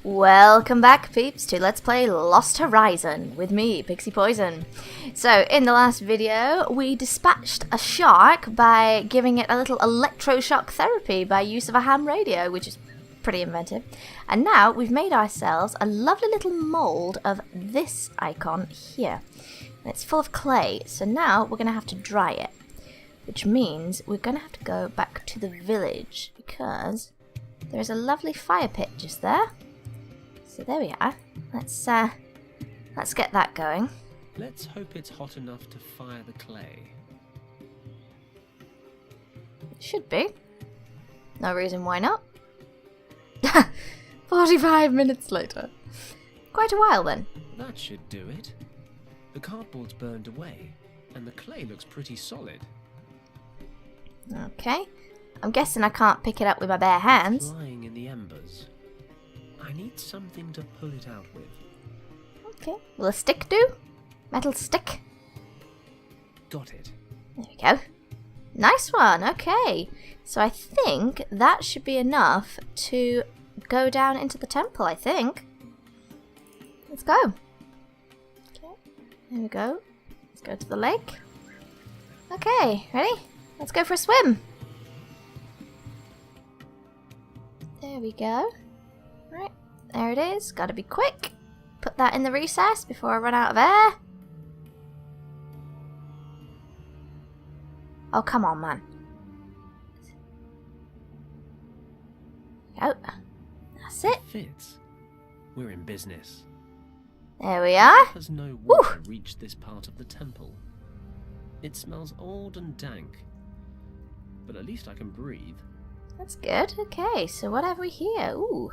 Welcome back, peeps, to Let's Play Lost Horizon with me, Pixie Poison. So, in the last video, we dispatched a shark by giving it a little electroshock therapy by use of a ham radio, which is pretty inventive. And now we've made ourselves a lovely little mould of this icon here. And it's full of clay, so now we're going to have to dry it. Which means we're going to have to go back to the village, because there's a lovely fire pit just there. So there we are. Let's get that going. Let's hope it's hot enough to fire the clay. It should be. No reason why not. 45 minutes later. Quite a while then. That should do it. The cardboard's burned away, and the clay looks pretty solid. Okay. I'm guessing I can't pick it up with my bare hands. Lying in the embers. I need something to pull it out with. Okay. Will a stick do? Metal stick? Got it. There we go. Nice one. Okay. So I think that should be enough to go down into the temple, I think. Let's go. Okay. There we go. Let's go to the lake. Okay. Ready? Let's go for a swim. There we go. Right. There it is. Gotta be quick. Put that in the recess before I run out of air. Oh, come on, man. Go. That's it. Fits. We're in business. There we are. Has no water reached this part of the temple? It smells old and dank, but at least I can breathe. That's good. Okay, so what have we here? Ooh,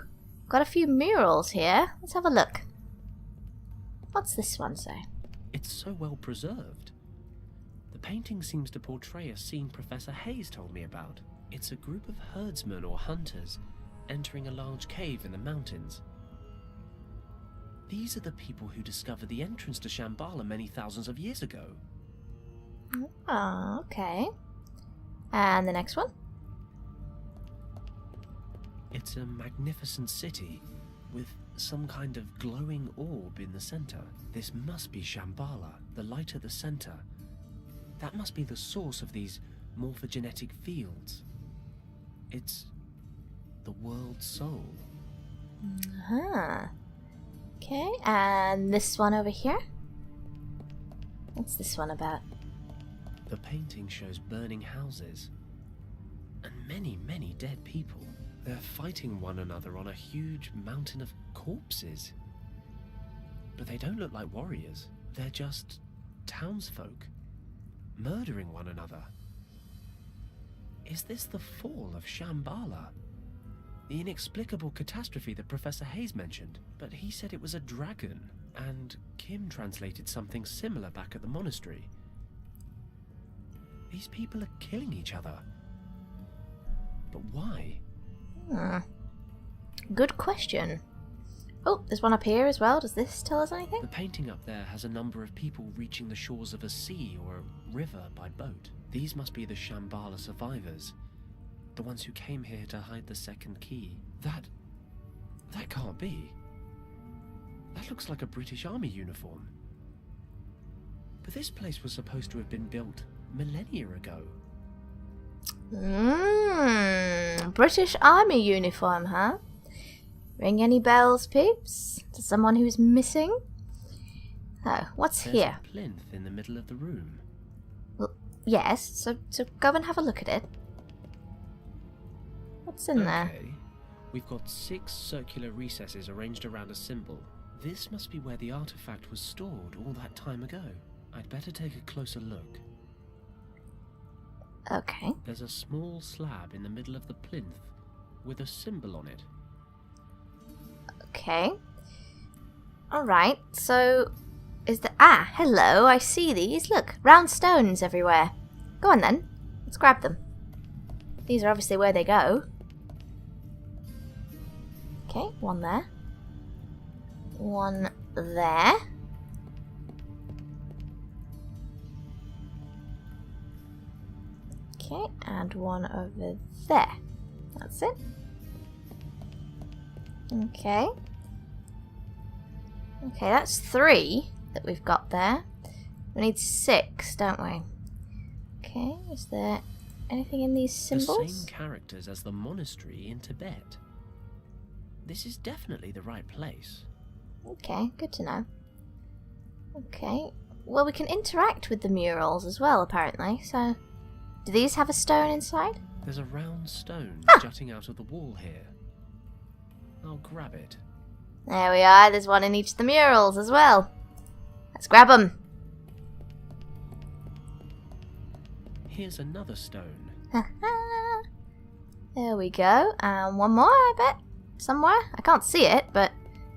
got a few murals here. Let's have a look. What's this one say? It's so well preserved. The painting seems to portray a scene Professor Hayes told me about. It's a group of herdsmen or hunters entering a large cave in the mountains. These are the people who discovered the entrance to Shambhala many thousands of years ago. Oh, okay. And the next one? It's a magnificent city with some kind of glowing orb in the center. This must be Shambhala, the light at the center. That must be the source of these morphogenetic fields. It's the world's soul. Uh-huh. Okay, and this one over here? What's this one about? The painting shows burning houses and many, many dead people. They're fighting one another on a huge mountain of corpses. But they don't look like warriors. They're just townsfolk, murdering one another. Is this the fall of Shambhala? The inexplicable catastrophe that Professor Hayes mentioned? But he said it was a dragon, and Kim translated something similar back at the monastery. These people are killing each other. But why? Good question. Oh, there's one up here as well. Does this tell us anything? The painting up there has a number of people reaching the shores of a sea or a river by boat. These must be the Shambhala survivors. The ones who came here to hide the second key. That can't be. That looks like a British Army uniform. But this place was supposed to have been built millennia ago. British Army uniform, huh? Ring any bells, peeps? To someone who's missing? Oh, what's There's here? a plinth in the middle of the room. Well, yes, so go and have a look at it. What's in there? Okay. We've got 6 circular recesses arranged around a symbol. This must be where the artifact was stored all that time ago. I'd better take a closer look. Okay. There's a small slab in the middle of the plinth with a symbol on it. Okay. Alright, so is the... Ah, hello, I see these. Look, round stones everywhere. Go on then, let's grab them. These are obviously where they go. Okay, one there. One there. Okay, and one over there. That's it. Okay. Okay, that's 3 that we've got there. We need 6, don't we? Okay, is there anything in these symbols? The same characters as the monastery in Tibet. This is definitely the right place. Okay, good to know. Okay, well we can interact with the murals as well, apparently, so... Do these have a stone inside? There's a round stone jutting out of the wall here. I'll grab it. There we are, there's one in each of the murals as well. Let's grab them. Here's another stone. There we go, and one more, I bet. Somewhere? I can't see it, but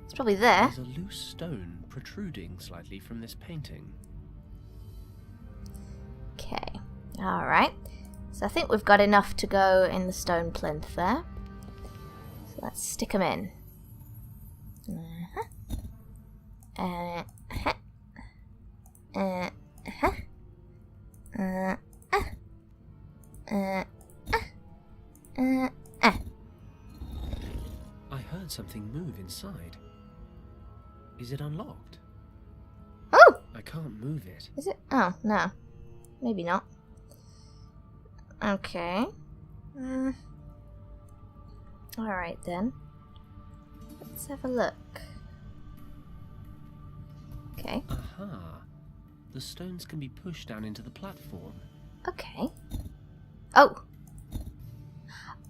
it's probably there. There's a loose stone protruding slightly from this painting. Okay, alright. So I think we've got enough to go in the stone plinth there. So let's stick them in. I heard something move inside. Is it unlocked? Oh! I can't move it. Is it? Oh, no. Maybe not. Okay. Alright then. Let's have a look. Okay. Aha. The stones can be pushed down into the platform. Okay. Oh.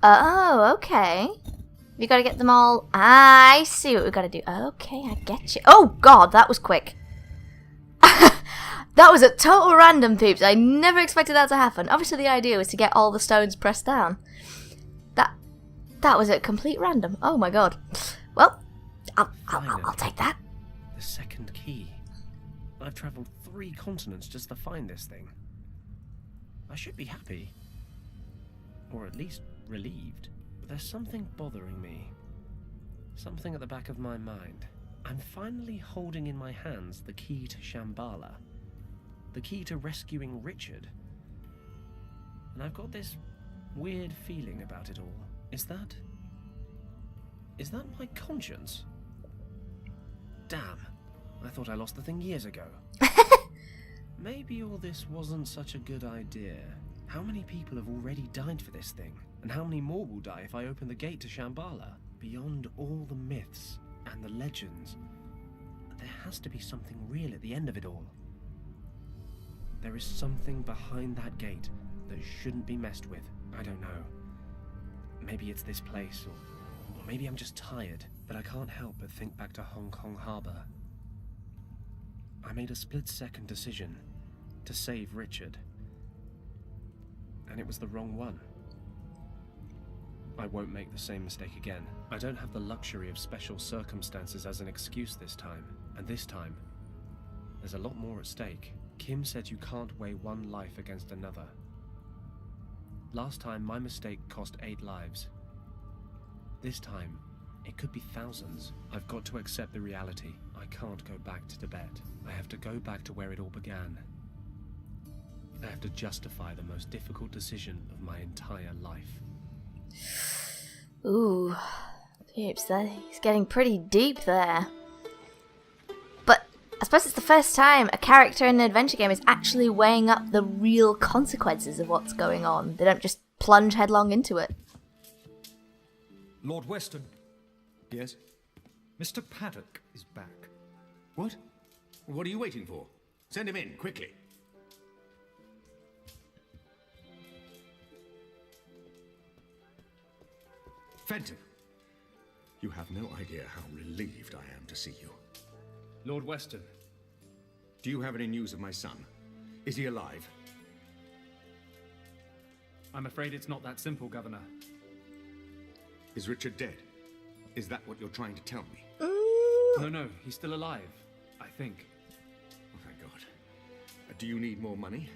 Oh, okay. You gotta get them all. Ah, I see what we've got to do. Okay, I get you. Oh, God, that was quick. That was a total random, peeps. I never expected that to happen. Obviously, the idea was to get all the stones pressed down. That was a complete random. Oh, my God. Well, I'll take that. The second key. I've travelled 3 continents just to find this thing. I should be happy. Or at least relieved. But there's something bothering me. Something at the back of my mind. I'm finally holding in my hands the key to Shambhala. The key to rescuing Richard. And I've got this weird feeling about it all. Is that my conscience? Damn. I thought I lost the thing years ago. Maybe all this wasn't such a good idea. How many people have already died for this thing? And how many more will die if I open the gate to Shambhala? Beyond all the myths and the legends, there has to be something real at the end of it all. There is something behind that gate that shouldn't be messed with. I don't know. Maybe it's this place, or maybe I'm just tired, but I can't help but think back to Hong Kong Harbor. I made a split-second decision to save Richard, and it was the wrong one. I won't make the same mistake again. I don't have the luxury of special circumstances as an excuse this time, and this time, there's a lot more at stake. Kim said you can't weigh one life against another. Last time, my mistake cost 8 lives. This time, it could be thousands. I've got to accept the reality. I can't go back to Tibet. I have to go back to where it all began. I have to justify the most difficult decision of my entire life. Ooh, peeps, he's getting pretty deep there. But I suppose it's the first time a character in an adventure game is actually weighing up the real consequences of what's going on. They don't just plunge headlong into it. Lord Weston, Yes? Mr. Paddick is back. What? What are you waiting for? Send him in, quickly. Fenton, you have no idea how relieved I am to see you. Lord Weston, Do you have any news of my son? Is he alive? I'm afraid it's not that simple, Governor. Is Richard dead? Is that what you're trying to tell me? No, he's still alive, I think. Oh, thank God. Do you need more money?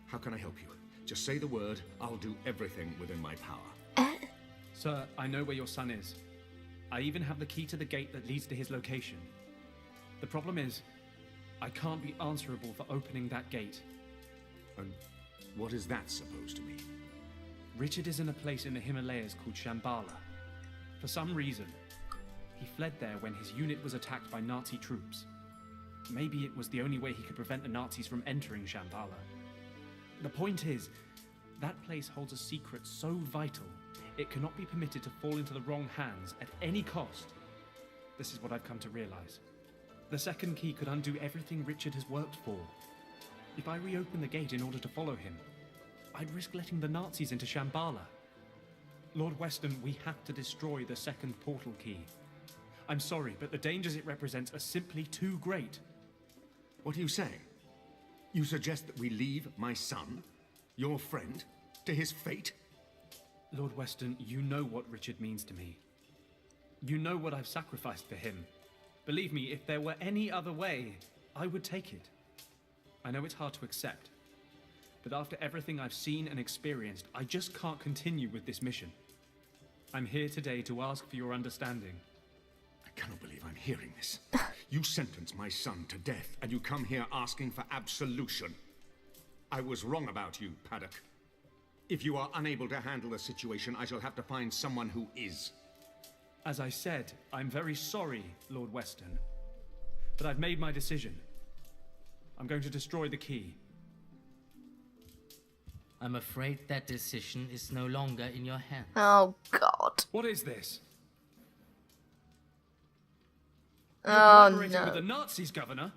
How can I help you? Just say the word, I'll do everything within my power. Sir, I know where your son is. I even have the key to the gate that leads to his location. The problem is, I can't be answerable for opening that gate. And what is that supposed to mean? Richard is in a place in the Himalayas called Shambhala. For some reason, he fled there when his unit was attacked by Nazi troops. maybe it was the only way he could prevent the Nazis from entering Shambhala. The point is, that place holds a secret so vital, it cannot be permitted to fall into the wrong hands at any cost. This is what I've come to realize. The second key could undo everything Richard has worked for. If I reopen the gate in order to follow him, I'd risk letting the Nazis into Shambhala. Lord Weston, we have to destroy the second portal key. I'm sorry, but the dangers it represents are simply too great. What are you saying? You suggest that we leave my son, your friend, to his fate? Lord Weston, you know what Richard means to me. You know what I've sacrificed for him. Believe me, if there were any other way, I would take it. I know it's hard to accept, but after everything I've seen and experienced, I just can't continue with this mission. I'm here today to ask for your understanding. I cannot believe I'm hearing this. You sentence my son to death, and you come here asking for absolution. I was wrong about you, Paddick. If you are unable to handle the situation, I shall have to find someone who is. As I said, I'm very sorry, Lord Weston. But I've made my decision. I'm going to destroy the key. I'm afraid that decision is no longer in your hands. Oh, God. What is this? Oh, Collaborating no. with the Nazis, Governor?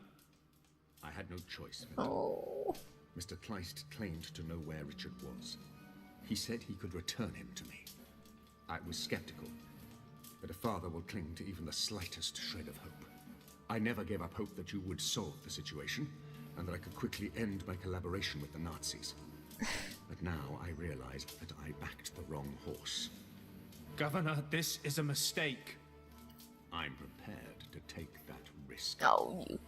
I had no choice. Oh. Mr. Kleist claimed to know where Richard was. He said he could return him to me. I was skeptical, but a father will cling to even the slightest shred of hope. I never gave up hope that you would solve the situation, and that I could quickly end my collaboration with the Nazis. But now I realize that I backed the wrong horse. Governor, this is a mistake. I'm prepared to take that risk. Oh, you.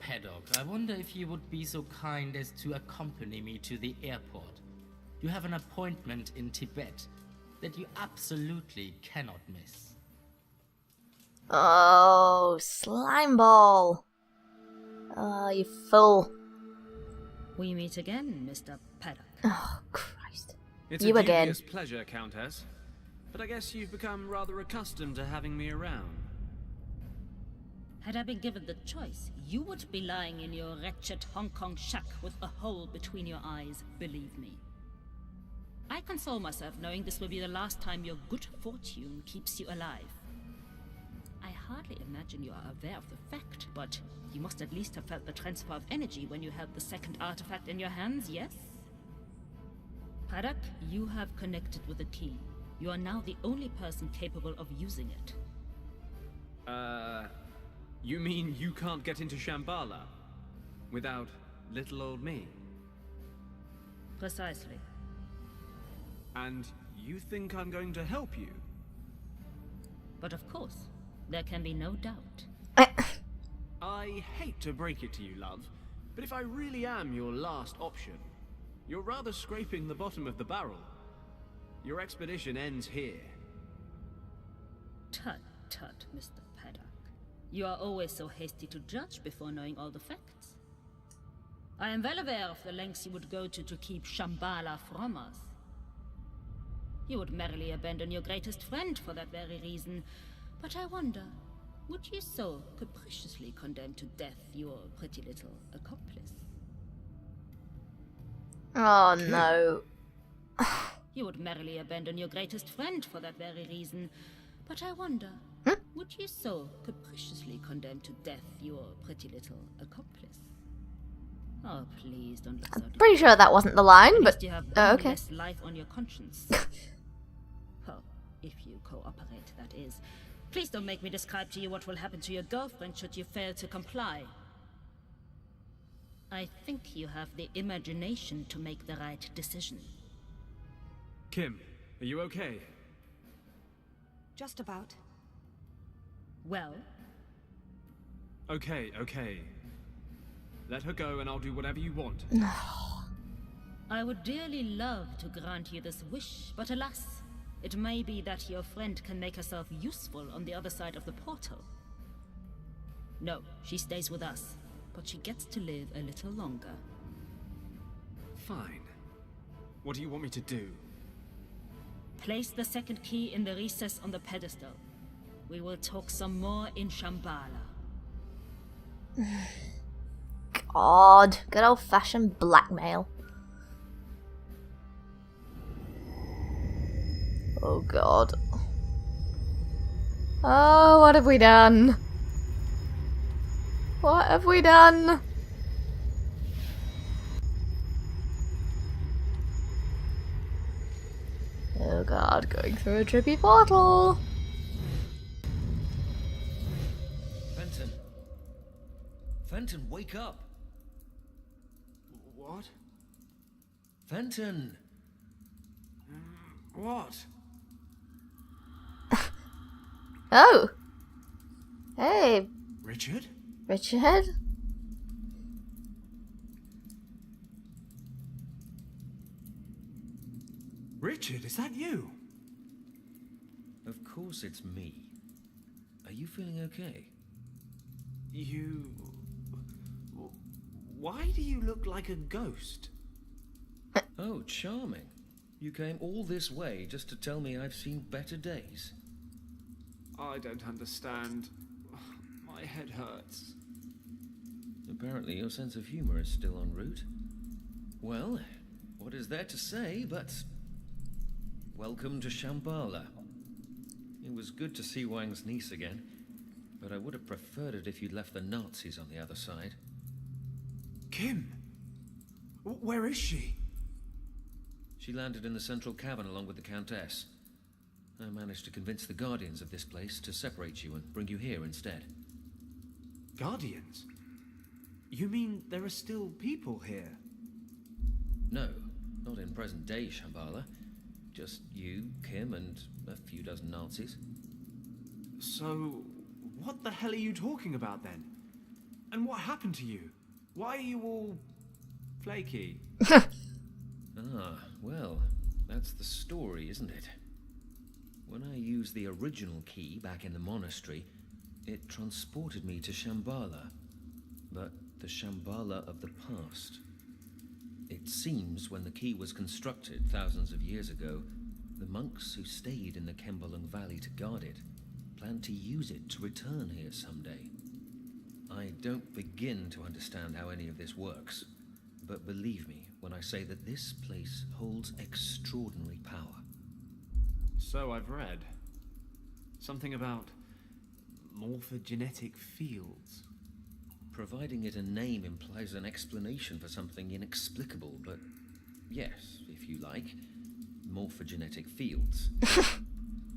Paddock, I wonder if you would be so kind as to accompany me to the airport. You have an appointment in Tibet that you absolutely cannot miss. Oh, slime ball. Oh, you fool. We meet again, Mr. Paddock. Oh, Christ. It's You a again. dubious pleasure, Countess. But I guess you've become rather accustomed to having me around. Had I been given the choice, you would be lying in your wretched Hong Kong shack with a hole between your eyes, believe me. I console myself knowing this will be the last time your good fortune keeps you alive. I hardly imagine you are aware of the fact, but you must at least have felt the transfer of energy when you held the second artifact in your hands, yes? Paddock, you have connected with the key. You are now the only person capable of using it. You mean you can't get into Shambhala without little old me? Precisely. And you think I'm going to help you? But of course, there can be no doubt. I hate to break it to you, love, but if I really am your last option, you're rather scraping the bottom of the barrel. Your expedition ends here. Tut, tut, Mr. Paddock. You are always so hasty to judge before knowing all the facts. I am well aware of the lengths you would go to keep Shambhala from us. You would merrily abandon your greatest friend for that very reason. But I wonder, would you so capriciously condemn to death your pretty little accomplice? Oh, no. You would merrily abandon your greatest friend for that very reason. But I wonder, would you so capriciously condemn to death your pretty little accomplice? Oh, please don't look so Pretty sure that wasn't the line, At but least you have oh, one okay. less life on your conscience. Well, if you cooperate, that is. Please don't make me describe to you what will happen to your girlfriend should you fail to comply. I think you have the imagination to make the right decision. Kim, are you okay? Just about. Well, Okay. Let her go and I'll do whatever you want. I would dearly love to grant you this wish, but alas, it may be that your friend can make herself useful on the other side of the portal. No, she stays with us, but she gets to live a little longer. Fine. What do you want me to do? Place the second key in the recess on the pedestal. We will talk some more in Shambhala. God. Good old-fashioned blackmail. Oh God. Oh, what have we done? What have we done? Oh God, going through a trippy portal. Fenton! Fenton, wake up! What? Fenton! What? Oh. Hey, Richard? Richard. Richard, is that you? Of course it's me. Are you feeling okay? You... Why do you look like a ghost? Oh, charming. You came all this way just to tell me I've seen better days. I don't understand. My head hurts. Apparently your sense of humor is still en route. Well, what is there to say but... welcome to Shambhala. It was good to see Wang's niece again, but I would have preferred it if you'd left the Nazis on the other side. Kim? Where is she? She landed in the central cavern along with the Countess. I managed to convince the Guardians of this place to separate you and bring you here instead. Guardians? You mean there are still people here? No, not in present-day Shambhala. Just you, Kim, and a few dozen Nazis. So, what the hell are you talking about then? And what happened to you? Why are you all... flaky? Ah, well, that's the story, isn't it? When I used the original key back in the monastery, it transported me to Shambhala. But the Shambhala of the past. It seems when the key was constructed thousands of years ago, the monks who stayed in the Kembalung Valley to guard it planned to use it to return here someday. I don't begin to understand how any of this works, but believe me when I say that this place holds extraordinary power. So I've read. Something about morphogenetic fields. Providing it a name implies an explanation for something inexplicable, but yes, if you like, morphogenetic fields.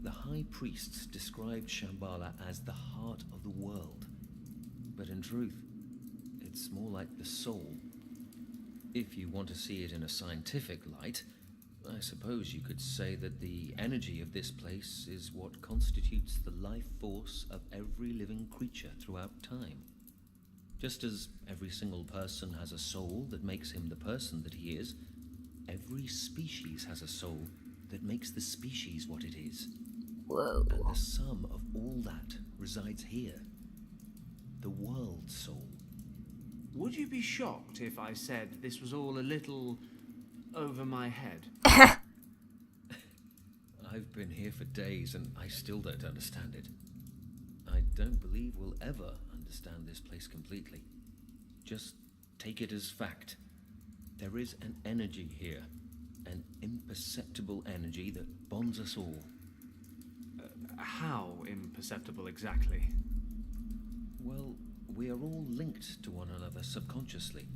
The High Priests described Shambhala as the heart of the world, but in truth, it's more like the soul. If you want to see it in a scientific light, I suppose you could say that the energy of this place is what constitutes the life force of every living creature throughout time. Just as every single person has a soul that makes him the person that he is, every species has a soul that makes the species what it is. Whoa. And the sum of all that resides here. The world soul. Would you be shocked if I said this was all a little over my head? I've been here for days and I still don't understand it. I don't believe we'll ever understand this place completely. Just take it as fact. There is an energy here, an imperceptible energy that bonds us all. How imperceptible exactly? Well, we are all linked to one another subconsciously.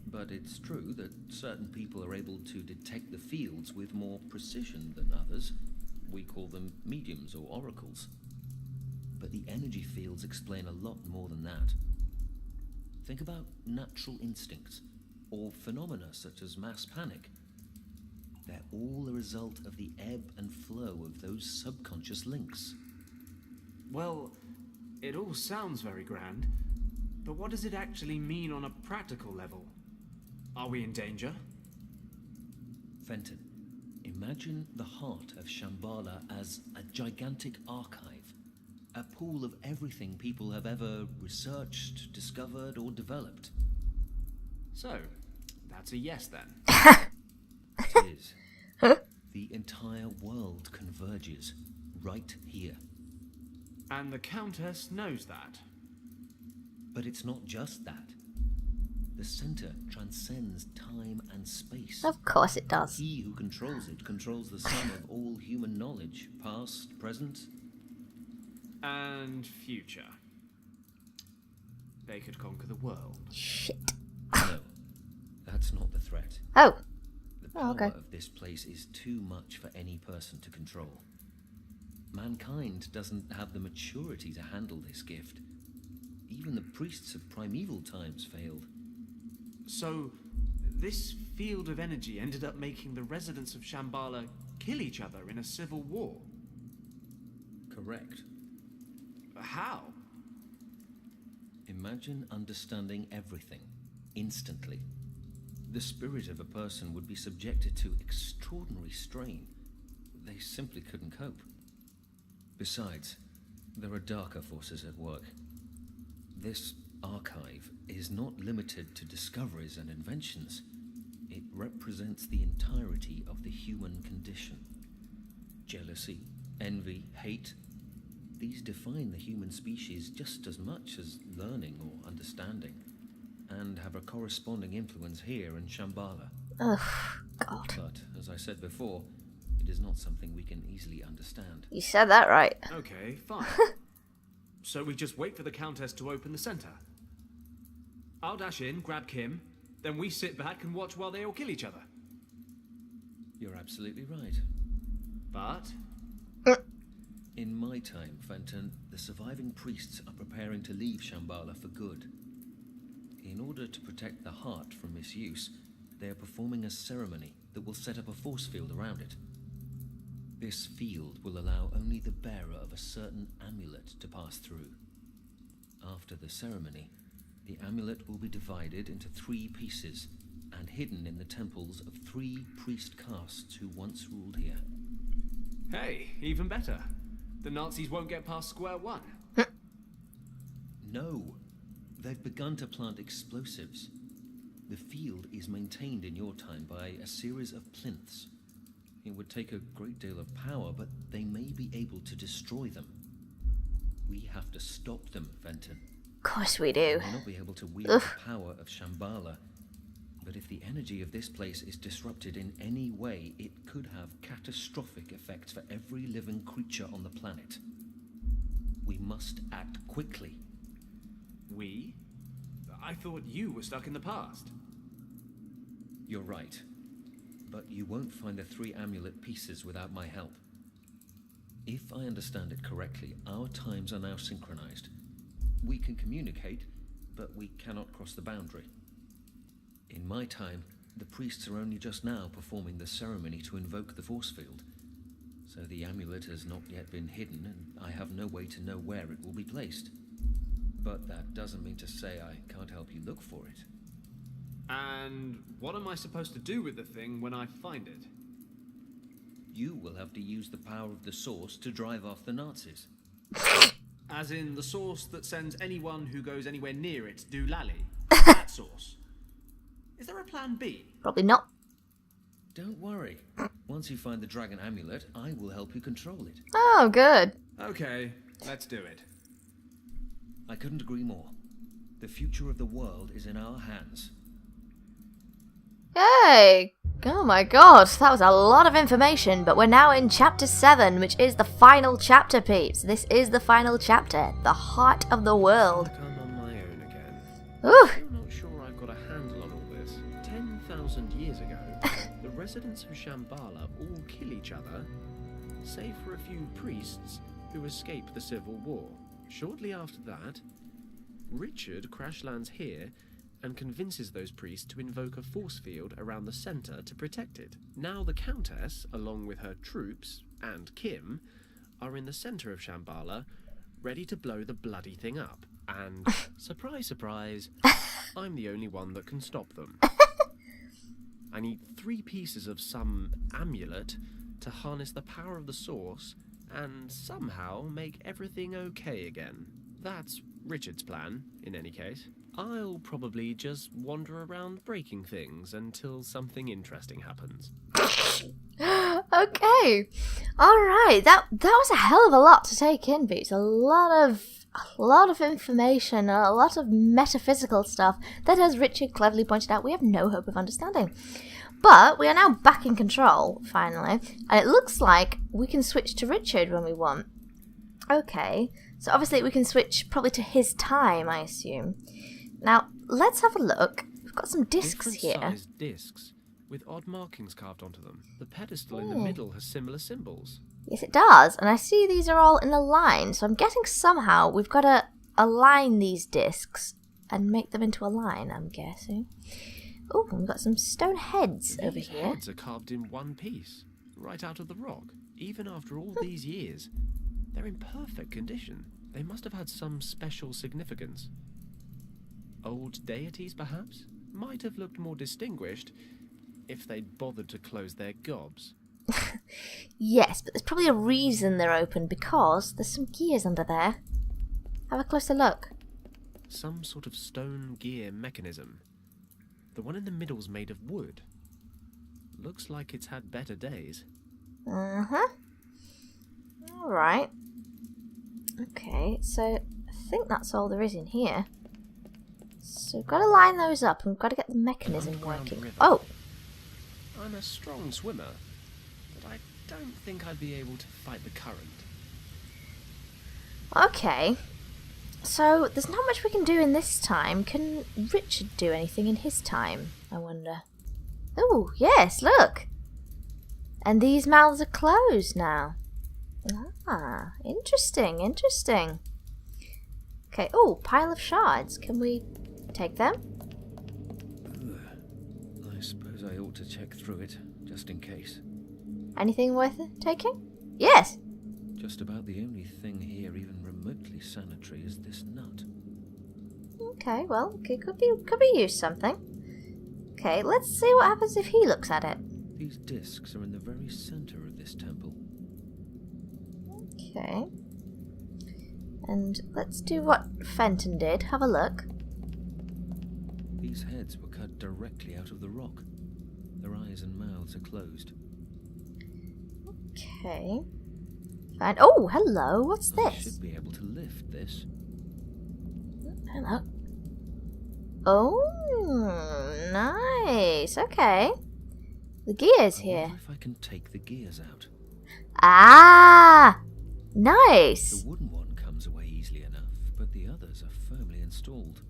But it's true that certain people are able to detect the fields with more precision than others. We call them mediums or oracles. But the energy fields explain a lot more than that. Think about natural instincts, or phenomena such as mass panic. They're all a result of the ebb and flow of those subconscious links. Well, it all sounds very grand, but what does it actually mean on a practical level? Are we in danger? Fenton, imagine the heart of Shambhala as a gigantic archive, a pool of everything people have ever researched, discovered, or developed. So, that's a yes then. It is. The entire world converges right here. And the Countess knows that. But it's not just that. The center transcends time and space. Of course it does. He who controls it controls the sum of all human knowledge, past, present, and future. They could conquer the world. Shit. No, that's not the threat. Oh. The power Okay. of this place is too much for any person to control. Mankind doesn't have the maturity to handle this gift. Even the priests of primeval times failed. So, this field of energy ended up making the residents of Shambhala kill each other in a civil war. Correct. How? Imagine understanding everything, instantly. The spirit of a person would be subjected to extraordinary strain. They simply couldn't cope. Besides, there are darker forces at work. This archive is not limited to discoveries and inventions. It represents the entirety of the human condition. Jealousy, envy, hate, these define the human species just as much as learning or understanding, and have a corresponding influence here in Shambhala. Ugh, God. But, as I said before, it is not something we can easily understand. You said that right. Okay, fine. So we just wait for the Countess to open the center. I'll dash in, grab Kim, then we sit back and watch while they all kill each other. You're absolutely right. But In my time, Fenton, the surviving priests are preparing to leave Shambhala for good. In order to protect the heart from misuse, they are performing a ceremony that will set up a force field around it. This field will allow only the bearer of a certain amulet to pass through. After the ceremony, the amulet will be divided into 3 pieces and hidden in the temples of 3 priest castes who once ruled here. hey, even better. The Nazis won't get past square one. No, they've begun to plant explosives. The field is maintained in your time by a series of plinths. It would take a great deal of power, but they may be able to destroy them. We have to stop them, Fenton. Of course we do. They may not be able to wield the power of Shambhala, but if the energy of this place is disrupted in any way, it could have catastrophic effects for every living creature on the planet. We must act quickly. We? I thought you were stuck in the past. You're right, but you won't find the 3 amulet pieces without my help. If I understand it correctly, our times are now synchronized. We can communicate, but we cannot cross the boundary. In my time, the priests are only just now performing the ceremony to invoke the force field. So the amulet has not yet been hidden, and I have no way to know where it will be placed. But that doesn't mean to say I can't help you look for it. And what am I supposed to do with the thing when I find it? You will have to use the power of the source to drive off the Nazis. As in the source that sends anyone who goes anywhere near it doolally. That source. Is there a plan B? Probably not. Don't worry. Once you find the dragon amulet, I will help you control it. Oh, good. Okay, let's do it. I couldn't agree more. The future of the world is in our hands. Hey! Oh my god, that was a lot of information, but we're now in chapter 7, which is the final chapter, peeps. This is the final chapter, the heart of the world. I'm on my own again. Ooh! I'm not sure I've got a handle on all this. 10,000 years ago, the residents of Shambhala all kill each other, save for a few priests who escape the civil war. Shortly after that, Richard crash lands here and convinces those priests to invoke a force field around the center to protect it. Now the Countess, along with her troops, and Kim, are in the center of Shambhala, ready to blow the bloody thing up. And, surprise, surprise, I'm the only one that can stop them. I need 3 pieces of some amulet to harness the power of the source and somehow make everything okay again. That's Richard's plan, in any case. I'll probably just wander around breaking things until something interesting happens. Okay. Alright, that was a hell of a lot to take in, Beats. A lot of a lot of information, a lot of metaphysical stuff that, as Richard cleverly pointed out, we have no hope of understanding. But we are now back in control, finally, and it looks like we can switch to Richard when we want. Okay, so obviously we can switch probably to his time, I assume. Now, let's have a look. We've got some discs here. Different-sized discs with odd markings carved onto them. The pedestal in the middle has similar symbols. Yes, it does, and I see these are all in a line, so I'm guessing somehow we've got to align these discs and make them into a line, I'm guessing. Oh, we've got some stone heads over These here. heads are carved in one piece, right out of the rock. Even after all these years, they're in perfect condition. They must have had some special significance. Old deities, perhaps, might have looked more distinguished if they'd bothered to close their gobs. Yes, but there's probably a reason they're open, because there's some gears under there. Have a closer look. Some sort of stone gear mechanism. The one in the middle's made of wood. Looks like it's had better days. Uh-huh. Alright. Okay, so I think that's all there is in here. So we've got to line those up and we've got to get the mechanism working. Oh! I'm a strong swimmer, but I don't think I'd be able to fight the current. Okay. So there's not much we can do in this time. Can Richard do anything in his time, I wonder? Oh, yes, look! And these mouths are closed now. Ah, interesting, interesting. Okay, oh, pile of shards. Can we take them? I suppose I ought to check through it, just in case. Anything worth taking? Yes! Just about the only thing here even remotely sanitary is this nut. Okay, well, it could be used something. Okay, let's see what happens if he looks at it. These discs are in the very center of this temple. Okay. And let's do what Fenton did. Have a look. These heads were cut directly out of the rock. Their eyes and mouths are closed. Okay. Fine. Oh, hello. What's I this? should be able to lift this. Hello. Oh, nice. Okay. The gears I here. wonder if I can take the gears out. Ah! Nice. The wooden one comes away easily enough, but the others are firmly installed.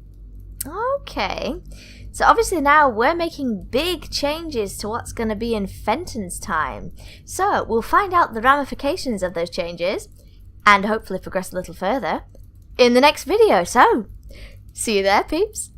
Okay. So obviously now we're making big changes to what's going to be in Fenton's time. So we'll find out the ramifications of those changes and hopefully progress a little further in the next video. So, see you there, peeps.